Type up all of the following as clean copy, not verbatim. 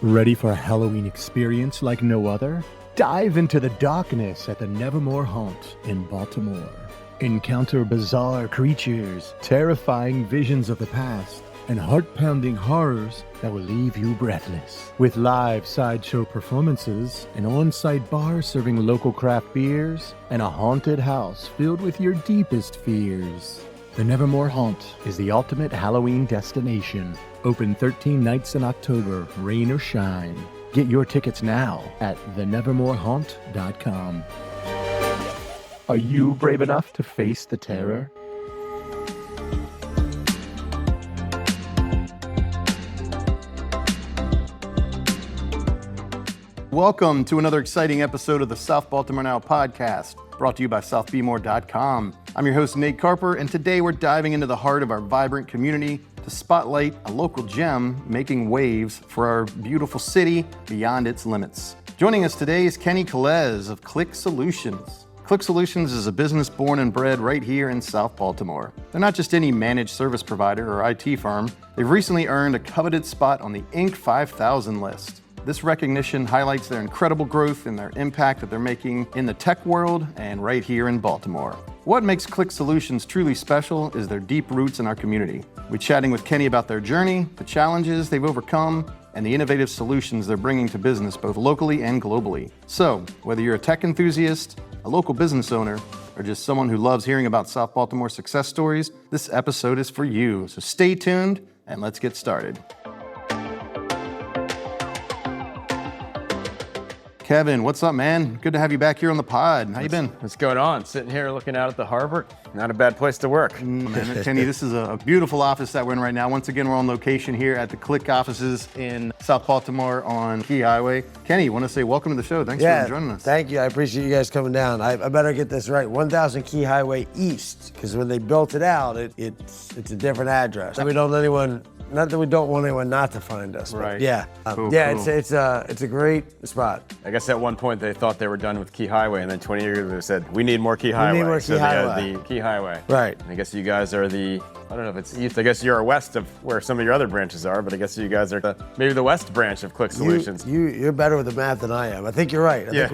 Ready for a Halloween experience like no other? Dive into the darkness at the Nevermore Haunt in Baltimore. Encounter bizarre creatures, terrifying visions of the past, and heart-pounding horrors that will leave you breathless. With live sideshow performances, an on-site bar serving local craft beers, and a haunted house filled with your deepest fears. The Nevermore Haunt is the ultimate Halloween destination. Open 13 nights in October, rain or shine. Get your tickets now at thenevermorehaunt.com. Are you brave enough to face the terror? Welcome to another exciting episode of the South Baltimore Now podcast, brought to you by southbmore.com. I'm your host, Nate Carper, and today we're diving into the heart of our vibrant community to spotlight a local gem making waves for our beautiful city beyond its limits. Joining us today is Kenny Kulesz of Klik Solutions. Klik Solutions is a business born and bred right here in South Baltimore. They're not just any managed service provider or IT firm. They've recently earned a coveted spot on the Inc. 5000 list. This recognition highlights their incredible growth and their impact that they're making in the tech world and right here in Baltimore. What makes Klik Solutions truly special is their deep roots in our community. We're chatting with Kenny about their journey, the challenges they've overcome, and the innovative solutions they're bringing to business both locally and globally. So, whether you're a tech enthusiast, a local business owner, or just someone who loves hearing about South Baltimore success stories, this episode is for you. So stay tuned and let's get started. Kevin, what's up, man? Good to have you back here on the pod. How you been? What's going on? Sitting here looking out at the harbor. Not a bad place to work. Man, Kenny, this is a beautiful office that we're in right now. Once again, we're on location here at the Klik offices in South Baltimore on Key Highway. Kenny, want to say welcome to the show. Thanks for joining us. Thank you. I appreciate you guys coming down. I better get this right. 1000 Key Highway East, because when they built it out, it's a different address. So we don't not that we don't want anyone not to find us, right? But yeah, Cool. It's a great spot. I guess at one point they thought they were done with Key Highway, and then 20 years ago they said, we need more Key Highway. need more Key so Highway. They had the Key Highway. Right. And I guess you guys are I don't know if it's east, I guess you're west of where some of your other branches are, but I guess you guys are maybe the west branch of Klik Solutions. You're better with the math than I am. I think you're right. I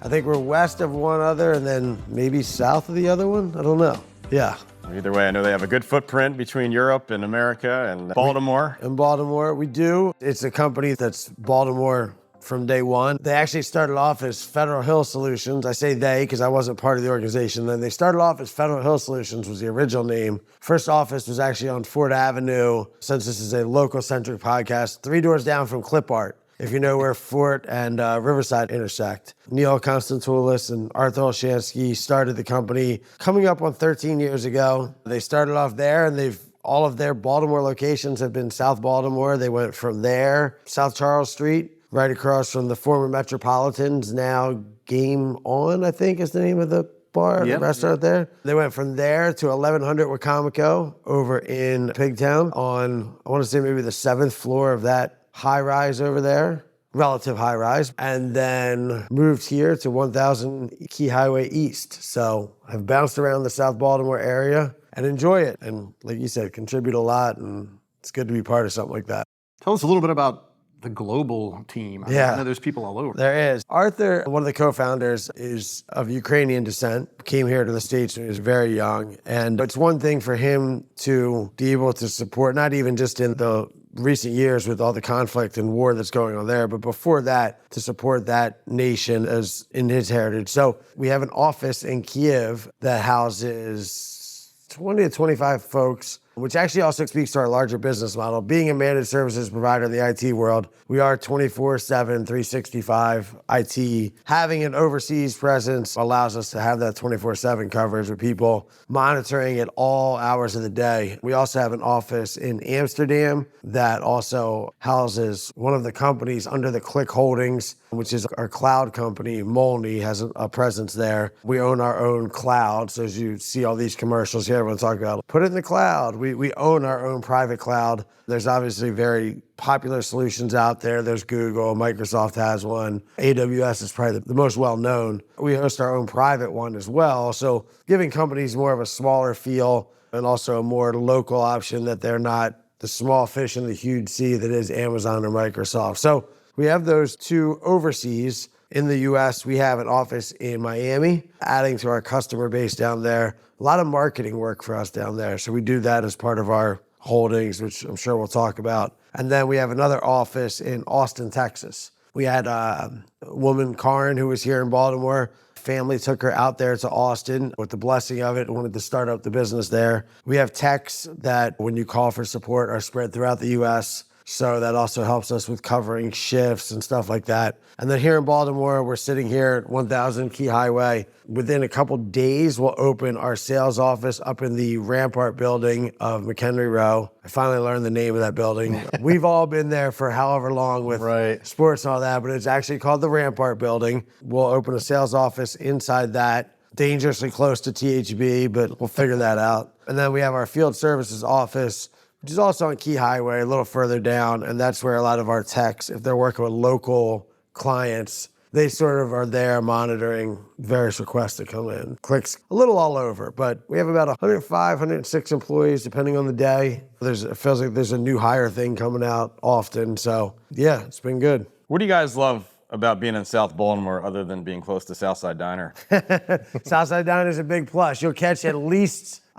think we're west of one other and then maybe south of the other one. I don't know. Yeah. Either way, I know they have a good footprint between Europe and America and Baltimore. In Baltimore, we do. It's a company that's Baltimore from day one. They actually started off as Federal Hill Solutions. I say they because I wasn't part of the organization. Then they started off as Federal Hill Solutions was the original name. First office was actually on Ford Avenue. Since this is a local-centric podcast, 3 doors down from Clip Art. If you know where Fort and Riverside intersect. Neil Constantoulis and Arthur Olshansky started the company coming up on 13 years ago. They started off there and all of their Baltimore locations have been South Baltimore. They went from there, South Charles Street, right across from the former Metropolitans, now Game On, I think is the name of the bar, the restaurant there. They went from there to 1100 Wacomico over in Pigtown on, I want to say maybe the 7th floor of that high rise over there, relative high rise, and then moved here to 1000 Key Highway East. So I've bounced around the South Baltimore area and enjoy it. And like you said, contribute a lot, and it's good to be part of something like that. Tell us a little bit about the global team. I know there's people all over. There is. Arthur, one of the co-founders, is of Ukrainian descent, came here to the States when he was very young. And it's one thing for him to be able to support, not even just in the recent years with all the conflict and war that's going on there, but before that, to support that nation as in his heritage. So we have an office in Kiev that houses 20 to 25 folks, which actually also speaks to our larger business model. Being a managed services provider in the IT world, we are 24/7, 365 IT. Having an overseas presence allows us to have that 24/7 coverage with people monitoring at all hours of the day. We also have an office in Amsterdam that also houses one of the companies under the Klik Holdings, which is our cloud company. Molny has a presence there. We own our own cloud. So as you see all these commercials here, everyone's talking about, put it in the cloud. We own our own private cloud. There's obviously very popular solutions out there. There's Google, Microsoft has one. AWS is probably the most well-known. We host our own private one as well. So giving companies more of a smaller feel and also a more local option that they're not the small fish in the huge sea that is Amazon or Microsoft. So We have those 2 overseas. In the US, we have an office in Miami, adding to our customer base down there. A lot of marketing work for us down there. So we do that as part of our holdings, which I'm sure we'll talk about. And then we have another office in Austin, Texas. We had a woman, Karen, who was here in Baltimore. Family took her out there to Austin with the blessing of it, wanted to start up the business there. We have techs that, when you call for support, are spread throughout the US. So that also helps us with covering shifts and stuff like that. And then here in Baltimore, we're sitting here at 1000 Key Highway. Within a couple days, we'll open our sales office up in the Rampart building of McHenry Row. I finally learned the name of that building. We've all been there for however long with sports and all that, but it's actually called the Rampart building. We'll open a sales office inside that. Dangerously close to THB, but we'll figure that out. And then we have our field services office, which is also on Key Highway, a little further down, and that's where a lot of our techs, if they're working with local clients, they sort of are there monitoring various requests that come in. Klik's a little all over, but we have about 105, 106 employees, depending on the day. It feels like there's a new hire thing coming out often, so yeah, it's been good. What do you guys love about being in South Baltimore other than being close to Southside Diner? Southside Diner is a big plus. You'll catch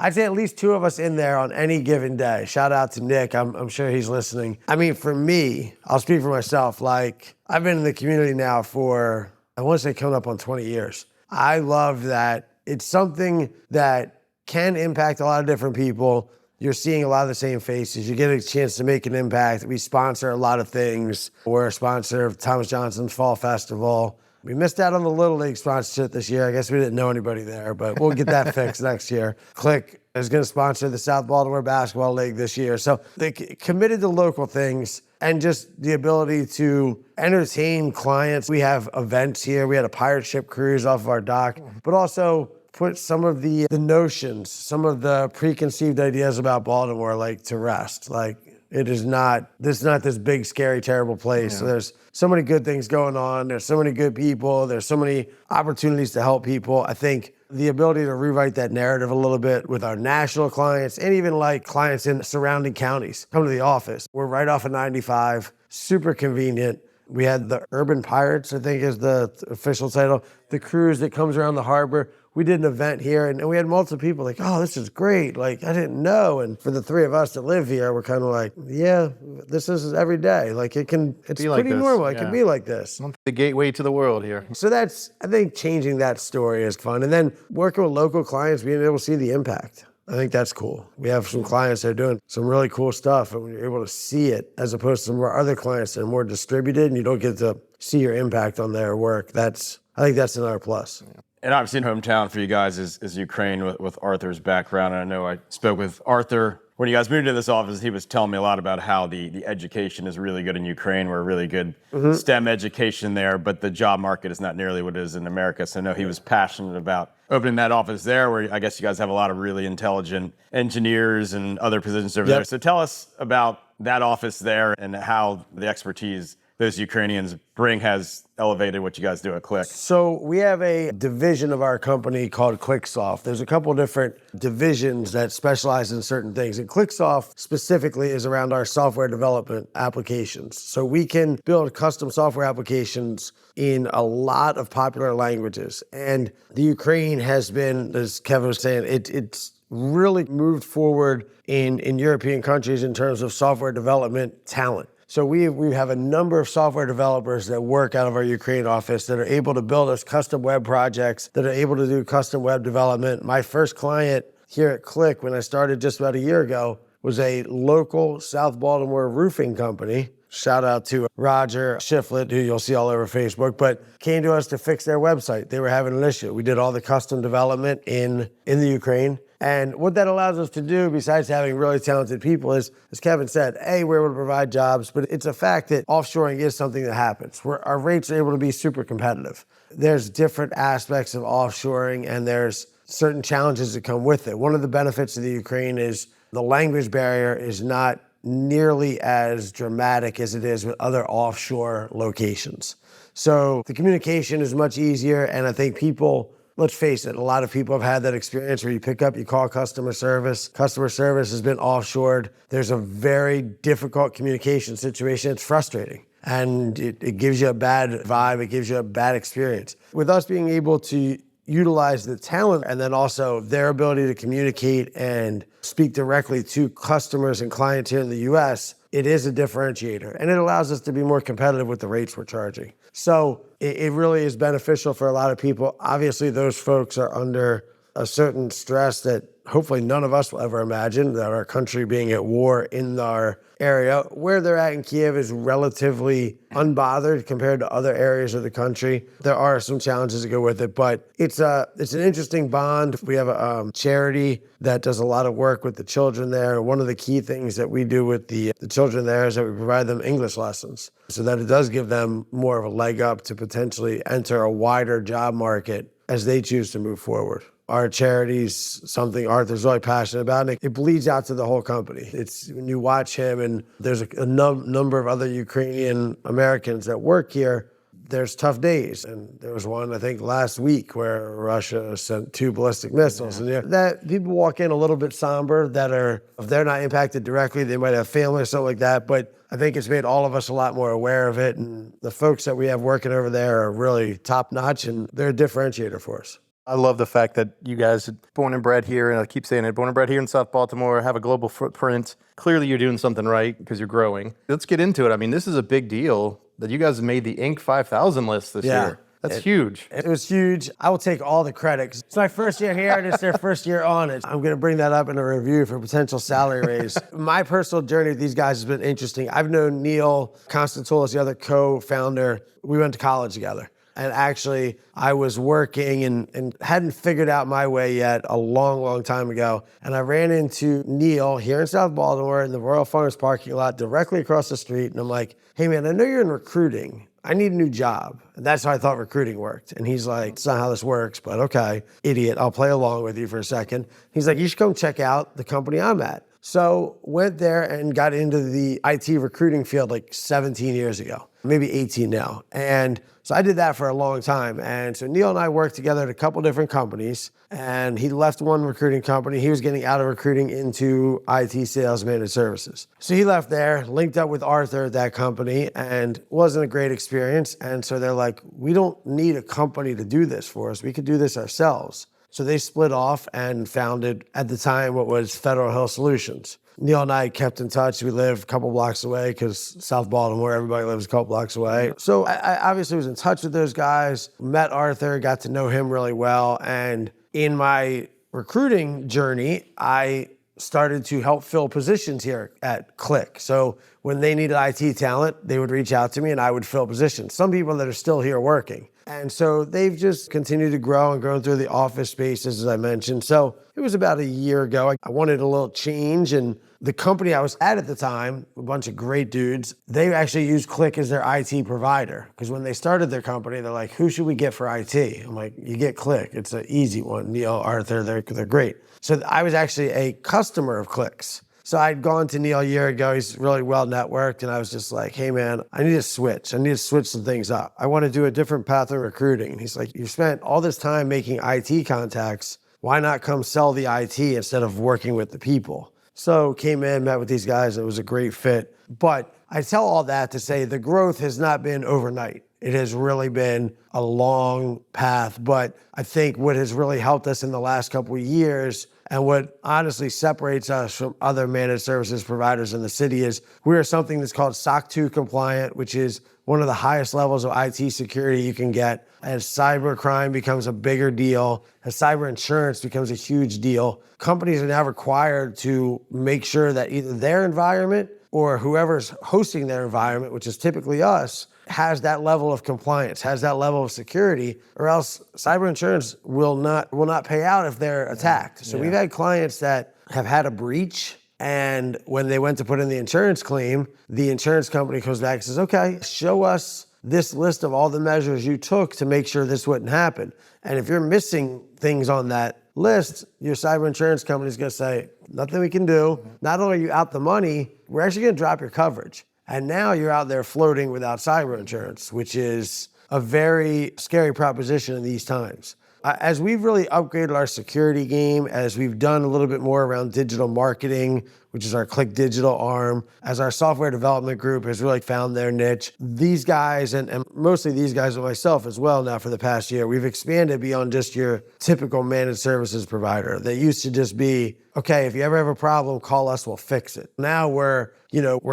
I'd say at least 2 of us in there on any given day. Shout out to Nick. I'm sure he's listening. I mean, for me, I'll speak for myself. Like, I've been in the community now for, I want to say, coming up on 20 years. I love that it's something that can impact a lot of different people. You're seeing a lot of the same faces. You get a chance to make an impact. We sponsor a lot of things. We're a sponsor of Thomas Johnson's Fall Festival. We missed out on the Little League sponsorship this year. I guess we didn't know anybody there, but we'll get that fixed next year. Klik is going to sponsor the South Baltimore Basketball League this year. So they committed to local things and just the ability to entertain clients. We have events here. We had a pirate ship cruise off of our dock, but also put some of the notions, some of the preconceived ideas about Baltimore, like, to rest. Like, this is not this big, scary, terrible place. Yeah. So there's so many good things going on. There's so many good people. There's so many opportunities to help people. I think the ability to rewrite that narrative a little bit with our national clients and even like clients in surrounding counties come to the office. We're right off of 95, super convenient. We had the Urban Pirates, I think is the official title, the cruise that comes around the harbor. We did an event here and we had multiple people like, oh, this is great. Like, I didn't know. And for the 3 of us that live here, we're kind of like, yeah, this is every day. Like, it's pretty like normal. It can be like this. The gateway to the world here. So that's, I think, changing that story is fun. And then working with local clients, being able to see the impact. I think that's cool. We have some clients that are doing some really cool stuff, and when you're able to see it, as opposed to some of our other clients that are more distributed and you don't get to see your impact on their work, I think that's another plus. Yeah. And obviously, hometown for you guys is Ukraine with Arthur's background. And I know I spoke with Arthur when you guys moved into this office. He was telling me a lot about how the education is really good in Ukraine. We're really good STEM education there, but the job market is not nearly what it is in America. So I know he was passionate about opening that office there, where I guess you guys have a lot of really intelligent engineers and other positions over there. So tell us about that office there and how the expertise those Ukrainians bring has elevated what you guys do at Klik. So we have a division of our company called KlikSoft. There's a couple different divisions that specialize in certain things. And KlikSoft specifically is around our software development applications. So we can build custom software applications in a lot of popular languages. And the Ukraine has been, as Kevin was saying, it's really moved forward in European countries in terms of software development talent. So we have a number of software developers that work out of our Ukraine office that are able to build us custom web projects, that are able to do custom web development. My first client here at Klik, when I started just about a year ago, was a local South Baltimore roofing company. Shout out to Roger Shiflett, who you'll see all over Facebook, but came to us to fix their website. They were having an issue. We did all the custom development in the Ukraine. And what that allows us to do, besides having really talented people, is, as Kevin said, we're able to provide jobs, but it's a fact that offshoring is something that happens. Our rates are able to be super competitive. There's different aspects of offshoring, and there's certain challenges that come with it. One of the benefits of the Ukraine is the language barrier is not nearly as dramatic as it is with other offshore locations. So the communication is much easier, and I think people, let's face it, a lot of people have had that experience where you pick up, you call customer service. Customer service has been offshored. There's a very difficult communication situation. It's frustrating. and it gives you a bad vibe. It gives you a bad experience. With us being able to utilize the talent and then also their ability to communicate and speak directly to customers and clients here in the US, it is a differentiator, and it allows us to be more competitive with the rates we're charging. So it really is beneficial for a lot of people. Obviously, those folks are under a certain stress that hopefully none of us will ever imagine, that our country being at war in our area. Where they're at in Kiev is relatively unbothered compared to other areas of the country. There are some challenges that go with it, but it's an interesting bond. We have a charity that does a lot of work with the children there. One of the key things that we do with the children there is that we provide them English lessons so that it does give them more of a leg up to potentially enter a wider job market as they choose to move forward. Our charity's something Arthur's really passionate about, and it bleeds out to the whole company. It's when you watch him, and there's a number of other Ukrainian Americans that work here, there's tough days. And there was one, I think, last week where Russia sent 2 ballistic missiles. And that people walk in a little bit somber that are, if they're not impacted directly, they might have family or something like that. But I think it's made all of us a lot more aware of it. And the folks that we have working over there are really top notch, and they're a differentiator for us. I love the fact that you guys are born and bred here, and I keep saying it, born and bred here in South Baltimore, have a global footprint. Clearly you're doing something right because you're growing. Let's get into it. I mean, this is a big deal that you guys made the Inc. 5000 list this year. That's huge. It was huge. I will take all the credit. It's my first year here, and it's their first year on it. I'm going to bring that up in a review for potential salary raise. My personal journey with these guys has been interesting. I've known Neil Constantoulis, the other co-founder. We went to college together. And actually, I was working and hadn't figured out my way yet a long, long time ago. And I ran into Neil here in South Baltimore in the Royal Farms parking lot directly across the street. And I'm like, hey, man, I know you're in recruiting. I need a new job. And that's how I thought recruiting worked. And he's like, it's not how this works, but okay, idiot, I'll play along with you for a second. He's like, you should come check out the company I'm at. So went there and got into the IT recruiting field like 17 years ago, maybe 18 now. And so I did that for a long time. And so Neil and I worked together at a couple different companies, and he left one recruiting company. He was getting out of recruiting into IT sales managed services. So he left there, linked up with Arthur at that company, and wasn't a great experience. And so they're like, we don't need a company to do this for us. We could do this ourselves. So they split off and founded, at the time, what was Federal Hill Solutions. Neil and I kept in touch. We live a couple blocks away because South Baltimore, everybody lives a couple blocks away. So I obviously was in touch with those guys, met Arthur, got to know him really well. And in my recruiting journey, I started to help fill positions here at Klik. So when they needed IT talent, they would reach out to me and I would fill positions. Some people that are still here working. And so they've just continued to grow and grown through the office spaces, as I mentioned. So it was about a year ago. I wanted a little change, and the company I was at the time, a bunch of great dudes, they actually used Klik as their IT provider. Because when they started their company, they're like, who should we get for IT? I'm like, you get Klik. It's an easy one. Neil, Arthur, they're great. So I was actually a customer of Klik's. So I'd gone to Neil a year ago. He's really well networked. And I was just like, hey, man, I need to switch. I need to switch some things up. I want to do a different path of recruiting. And he's like, you spent all this time making IT contacts. Why not come sell the IT instead of working with the people? So came in, met with these guys. It was a great fit. But I tell all that to say the growth has not been overnight. It has really been a long path. But I think what has really helped us in the last couple of years, and what honestly separates us from other managed services providers in the city, is we are something that's called SOC 2 compliant, which is one of the highest levels of IT security you can get. As cyber crime becomes a bigger deal, as cyber insurance becomes a huge deal, companies are now required to make sure that either their environment or whoever's hosting their environment, which is typically us, has that level of compliance, has that level of security, or else cyber insurance will not pay out if they're attacked. So we've had clients that have had a breach, and when they went to put in the insurance claim, the insurance company comes back and says, okay, show us this list of all the measures you took to make sure this wouldn't happen. And if you're missing things on that list, your cyber insurance company is going to say, nothing we can do. Not only are you out the money, we're actually going to drop your coverage. And now you're out there floating without cyber insurance, which is a very scary proposition in these times. As we've really upgraded our security game, as we've done a little bit more around digital marketing, which is our Klik digital arm, as our software development group has really found their niche. These guys, and mostly these guys and myself as well now for the past year, we've expanded beyond just your typical managed services provider. That used to just be, okay, if you ever have a problem, call us, we'll fix it. Now we're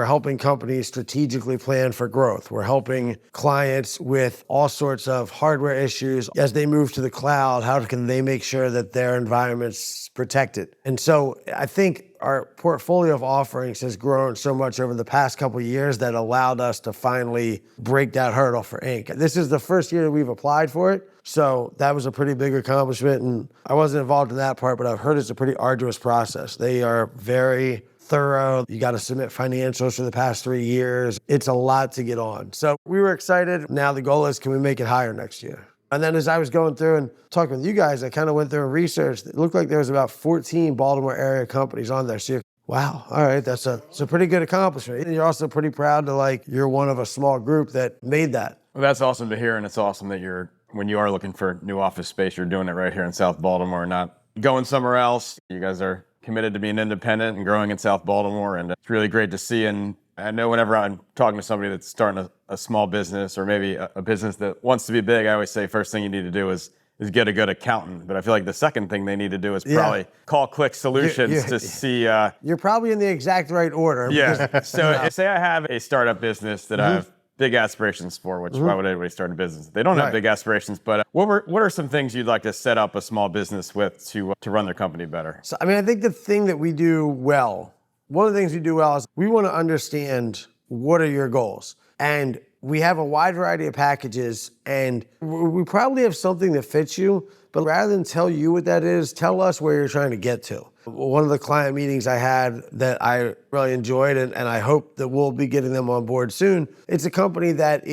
helping companies strategically plan for growth. We're helping clients with all sorts of hardware issues. As they move to the cloud, how can they make sure that their environment's protected? And so I think our portfolio of offerings has grown so much over the past couple of years that allowed us to finally break that hurdle for Inc. This is the first year that we've applied for it. So that was a pretty big accomplishment. And I wasn't involved in that part, but I've heard it's a pretty arduous process. They are very thorough. You got to submit financials for the past 3 years. It's a lot to get on. So we were excited. Now the goal is, can we make it higher next year? And then as I was going through and talking with you guys, I kind of went through and researched. It looked like there was about 14 Baltimore area companies on there. So wow, all right, it's a pretty good accomplishment. And you're also pretty proud to you're one of a small group that made that. Well, that's awesome to hear, and it's awesome that when you are looking for new office space, you're doing it right here in South Baltimore, not going somewhere else. You guys are committed to being independent and growing in South Baltimore, and it's really great to see. And I know whenever I'm talking to somebody that's starting a small business or maybe a business that wants to be big, I always say first thing you need to do is get a good accountant. But I feel like the second thing they need to do is probably call Klik Solutions to see. You're probably in the exact right order. Yeah. So say I have a startup business that I have big aspirations for, which why would anybody start a business? They don't have big aspirations, but what are some things you'd like to set up a small business with to run their company better? So, I think the thing that we do well, one of the things we do well is we want to understand what are your goals. And we have a wide variety of packages, and we probably have something that fits you, but rather than tell you what that is, tell us where you're trying to get to. One of the client meetings I had that I really enjoyed, and I hope that we'll be getting them on board soon, it's a company that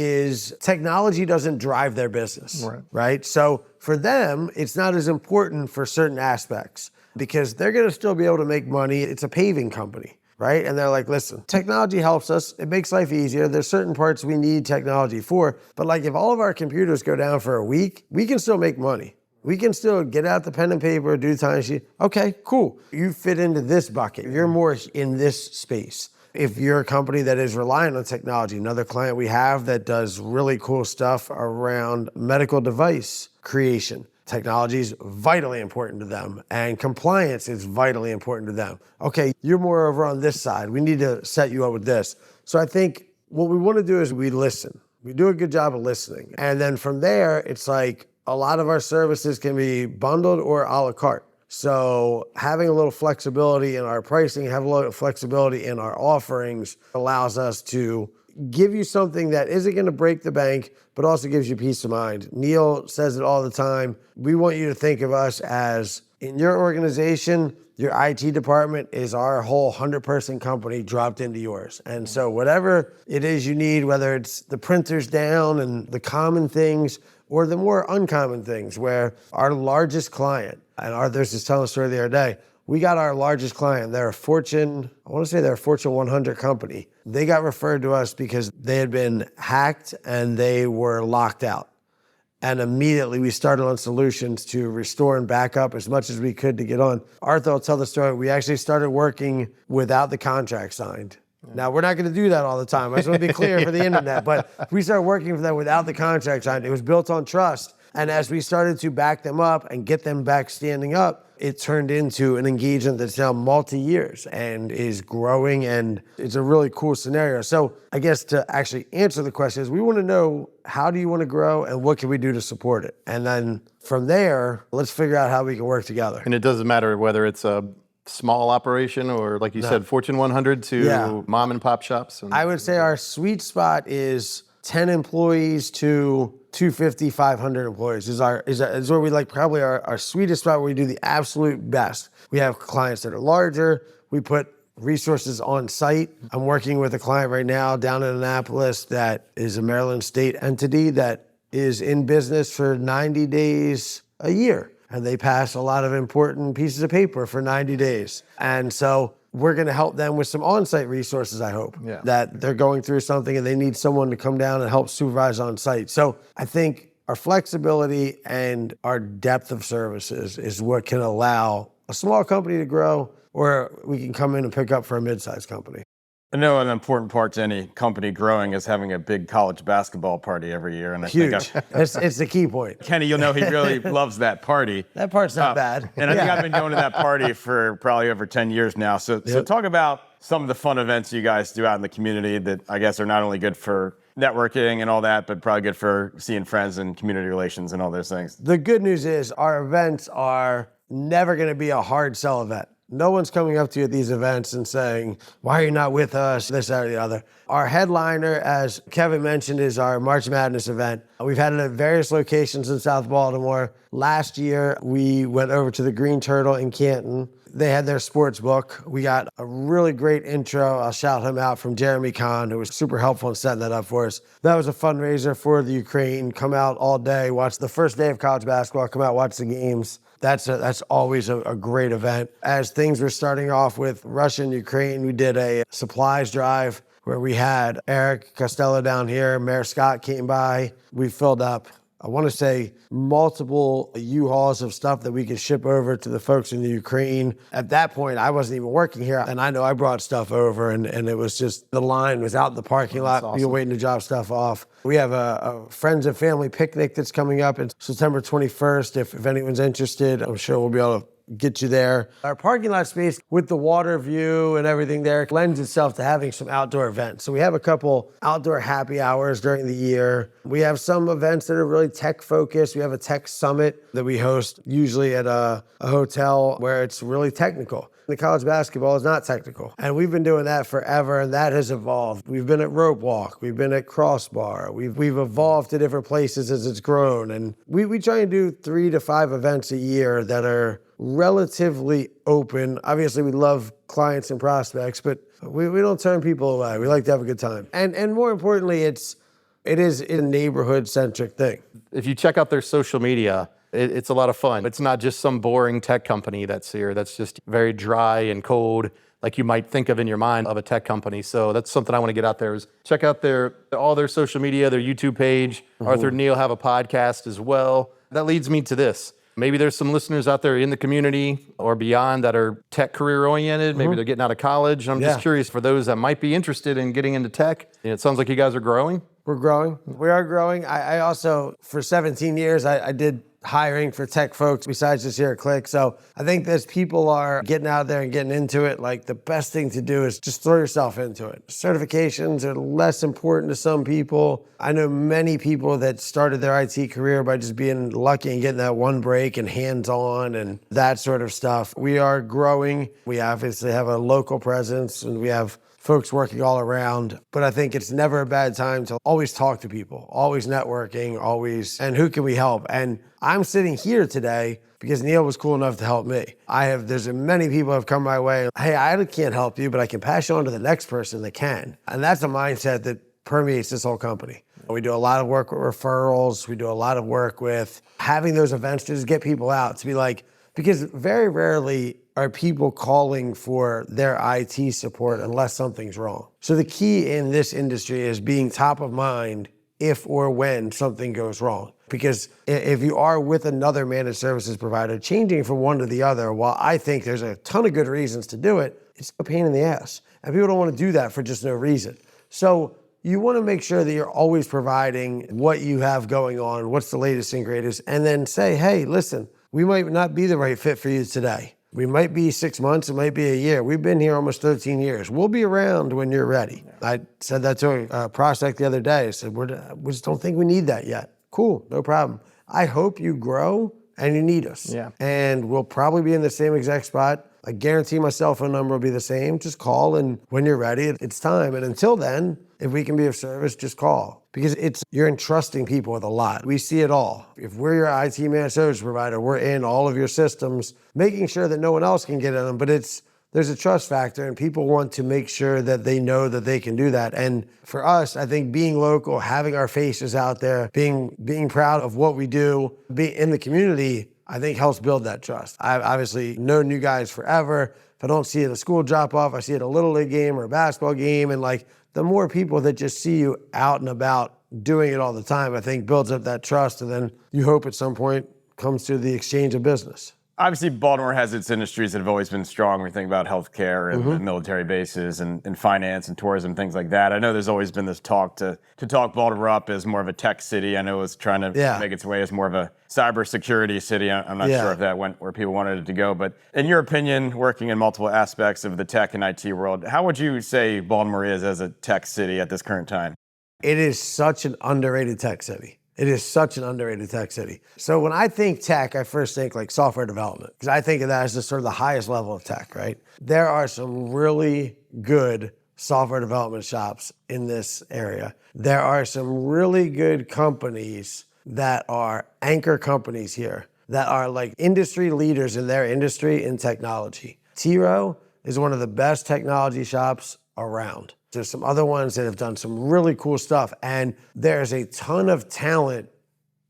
technology doesn't drive their business, right? So for them, it's not as important for certain aspects because they're gonna still be able to make money. It's a paving company, right? And they're like, listen, technology helps us. It makes life easier. There's certain parts we need technology for, but if all of our computers go down for a week, we can still make money. We can still get out the pen and paper, do time sheet. Okay, cool. You fit into this bucket. You're more in this space. If you're a company that is relying on technology, another client we have that does really cool stuff around medical device creation. Technology is vitally important to them, and compliance is vitally important to them. Okay, you're more over on this side. We need to set you up with this. So I think what we want to do is we listen. We do a good job of listening. And then from there, it's a lot of our services can be bundled or a la carte. So having a little flexibility in our pricing, have a little flexibility in our offerings allows us to give you something that isn't going to break the bank, but also gives you peace of mind. Neil says it all the time. We want you to think of us as, in your organization, your IT department is our whole 100-person company dropped into yours. And so whatever it is you need, whether it's the printers down and the common things or the more uncommon things, where our largest client, and Arthur's just telling a story the other day, we got our largest client. They're a Fortune 100 company. They got referred to us because they had been hacked and they were locked out. And immediately we started on solutions to restore and back up as much as we could to get on. Arthur will tell the story. We actually started working without the contract signed. Now, we're not going to do that all the time. I just want to be clear for the internet. But we started working for them without the contract signed. It was built on trust. And as we started to back them up and get them back standing up, it turned into an engagement that's now multi-years and is growing, and it's a really cool scenario. So I guess to actually answer the question is, we want to know, how do you want to grow and what can we do to support it? And then from there, let's figure out how we can work together. And it doesn't matter whether it's a small operation or, like you said, Fortune 100 to mom and pop shops. I would say our sweet spot is 10 employees to 250, 500 employees is where we probably our sweetest spot, where we do the absolute best. We have clients that are larger. We put resources on site. I'm working with a client right now down in Annapolis that is a Maryland state entity that is in business for 90 days a year. And they pass a lot of important pieces of paper for 90 days. And so we're going to help them with some on-site resources, I hope, that they're going through something and they need someone to come down and help supervise on site. So I think our flexibility and our depth of services is what can allow a small company to grow, or we can come in and pick up for a mid-sized company. I know an important part to any company growing is having a big college basketball party every year. And I Huge. think It's the key point. Kenny, you'll know he really loves that party. That part's not bad. And I think I've been going to that party for probably over 10 years now. So talk about some of the fun events you guys do out in the community that I guess are not only good for networking and all that, but probably good for seeing friends and community relations and all those things. The good news is our events are never going to be a hard sell event. No one's coming up to you at these events and saying, why are you not with us, this, that, or the other. Our headliner, as Kevin mentioned, is our March Madness event. We've had it at various locations in South Baltimore. Last year, we went over to the Green Turtle in Canton. They had their sports book. We got a really great intro. I'll shout him out from Jeremy Kahn, who was super helpful in setting that up for us. That was a fundraiser for the Ukraine. Come out all day, watch the first day of college basketball, come out, watch the games. That's always a great event. As things were starting off with Russia and Ukraine, we did a supplies drive where we had Eric Costello down here, Mayor Scott came by. We filled up, I want to say, multiple U-Hauls of stuff that we could ship over to the folks in the Ukraine. At that point, I wasn't even working here, and I know I brought stuff over, and it was just, the line was out in the parking lot. Awesome. You're waiting to drop stuff off. We have a friends and family picnic that's coming up. It's September 21st. If anyone's interested, I'm sure we'll be able to get you there. Our parking lot space with the water view and everything there lends itself to having some outdoor events. So we have a couple outdoor happy hours during the year. We have some events that are really tech focused. We have a tech summit that we host usually at a hotel where it's really technical. The college basketball is not technical. And we've been doing that forever, and that has evolved. We've been at rope walk. We've been at crossbar. We've evolved to different places as it's grown. And we try and do 3 to 5 events a year that are relatively open. Obviously, we love clients and prospects, but we don't turn people away. We like to have a good time. And more importantly, it is a neighborhood-centric thing. If you check out their social media, it's a lot of fun. It's not just some boring tech company that's here. That's just very dry and cold, like you might think of in your mind of a tech company. So that's something I want to get out there is check out all their social media, their YouTube page. Arthur and Neil have a podcast as well. That leads me to this. Maybe there's some listeners out there in the community or beyond that are tech career oriented. Maybe they're getting out of college. I'm just curious for those that might be interested in getting into tech. It sounds like you guys are growing. We're growing. We are growing. I also, for 17 years, I did hiring for tech folks besides just here at Klik. So I think as people are getting out there and getting into it, like the best thing to do is just throw yourself into it. Certifications are less important to some people. I know many people that started their IT career by just being lucky and getting that one break and hands-on and that sort of stuff. We are growing. We obviously have a local presence and we have folks working all around, but I think it's never a bad time to always talk to people, always networking, and who can we help? And I'm sitting here today because Neil was cool enough to help me. There's many people have come my way, hey, I can't help you, but I can pass you on to the next person that can. And that's a mindset that permeates this whole company. We do a lot of work with referrals. We do a lot of work with having those events to just get people out, to be like, because very rarely are people calling for their IT support unless something's wrong. So the key in this industry is being top of mind if or when something goes wrong. Because if you are with another managed services provider, changing from one to the other, while I think there's a ton of good reasons to do it, it's a pain in the ass. And people don't want to do that for just no reason. So you want to make sure that you're always providing what you have going on, what's the latest and greatest, and then say, hey, listen, we might not be the right fit for you today. We might be 6 months, it might be a year. We've been here almost 13 years. We'll be around when you're ready. I said that to a prospect the other day. I said, we just don't think we need that yet. Cool, no problem. I hope you grow and you need us. Yeah. And we'll probably be in the same exact spot. I guarantee my cell phone number will be the same. Just call, and when you're ready, it's time. And until then, if we can be of service, just call. Because you're entrusting people with a lot. We see it all. If we're your IT managed service provider, we're in all of your systems, making sure that no one else can get in them. But there's a trust factor, and people want to make sure that they know that they can do that. And for us, I think being local, having our faces out there, being proud of what we do, being in the community, I think helps build that trust. I've obviously known you guys forever. If I don't see it at a school drop-off, I see it at a Little League game or a basketball game, and the more people that just see you out and about doing it all the time, I think builds up that trust, and then you hope at some point comes to the exchange of business. Obviously, Baltimore has its industries that have always been strong. When we think about healthcare and military bases and finance and tourism, things like that. I know there's always been this talk to talk Baltimore up as more of a tech city. I know it's trying to make its way as more of a cybersecurity city. I'm not sure if that went where people wanted it to go. But in your opinion, working in multiple aspects of the tech and IT world, how would you say Baltimore is as a tech city at this current time? It is such an underrated tech city. It is such an underrated tech city. So when I think tech, I first think like software development, because I think of that as just sort of the highest level of tech, right? There are some really good software development shops in this area. There are some really good companies that are anchor companies here that are like industry leaders in their industry in technology. T-Row is one of the best technology shops around. There's some other ones that have done some really cool stuff, and there's a ton of talent,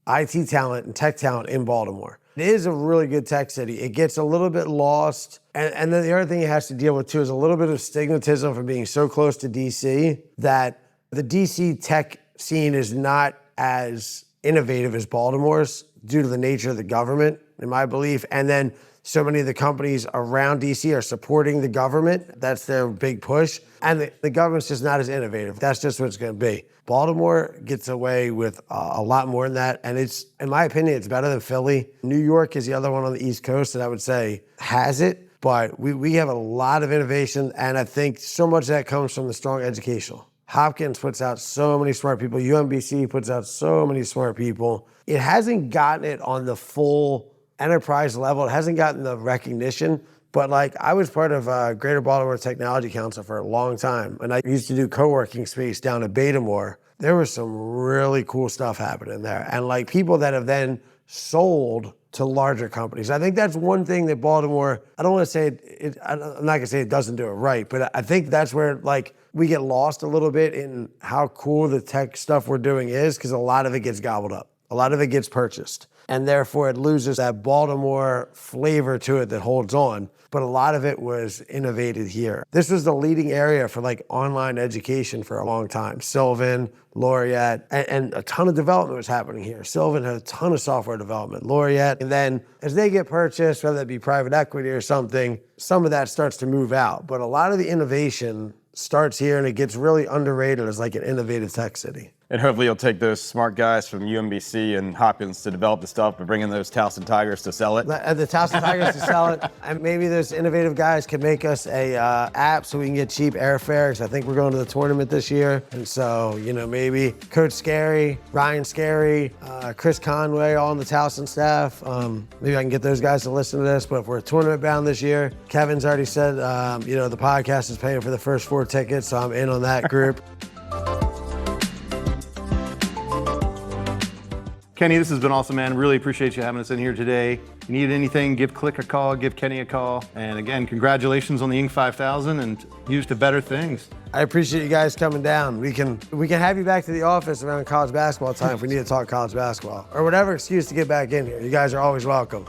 IT talent and tech talent in Baltimore. It is a really good tech city. It gets a little bit lost, and then the other thing it has to deal with too is a little bit of stigmatism from being so close to DC, that the DC tech scene is not as innovative as Baltimore's due to the nature of the government, in my belief. And then so many of the companies around DC are supporting the government. That's their big push. And the government's just not as innovative. That's just what it's going to be. Baltimore gets away with a lot more than that. And it's, in my opinion, it's better than Philly. New York is the other one on the East Coast that I would say has it. But we have a lot of innovation. And I think so much of that comes from the strong educational. Hopkins puts out so many smart people. UMBC puts out so many smart people. It hasn't gotten it on the full enterprise level. It hasn't gotten the recognition, but like I was part of Greater Baltimore Technology Council for a long time, and I used to do co-working space down at Betamore. There was some really cool stuff happening there, and like people that have then sold to larger companies. I think that's one thing that Baltimore, I don't want to say I'm not gonna say it doesn't do it right, but I think that's where like we get lost a little bit in how cool the tech stuff we're doing is, because a lot of it gets gobbled up. A lot of it gets purchased, and therefore it loses that Baltimore flavor to it that holds on. But a lot of it was innovated here. This was the leading area for like online education for a long time. Sylvan, Laureate, and a ton of development was happening here. Sylvan had a ton of software development, Laureate, and then as they get purchased, whether it be private equity or something, some of that starts to move out. But a lot of the innovation starts here, and it gets really underrated as like an innovative tech city. And hopefully you'll take those smart guys from UMBC and Hopkins to develop the stuff, but bring in those Towson Tigers to sell it. The Towson Tigers to sell it. And maybe those innovative guys can make us a app so we can get cheap airfare, because I think we're going to the tournament this year. And so, you know, maybe Coach Scary, Ryan Scary, Chris Conway, all on the Towson staff. Maybe I can get those guys to listen to this. But if we're tournament bound this year, Kevin's already said, you know, the podcast is paying for the first 4 tickets, so I'm in on that group. Kenny, this has been awesome, man. Really appreciate you having us in here today. If you need anything, give Klik a call, give Kenny a call. And again, congratulations on the Inc. 5000 and here's to better things. I appreciate you guys coming down. We can have you back to the office around college basketball time if we need to talk college basketball, or whatever excuse to get back in here. You guys are always welcome.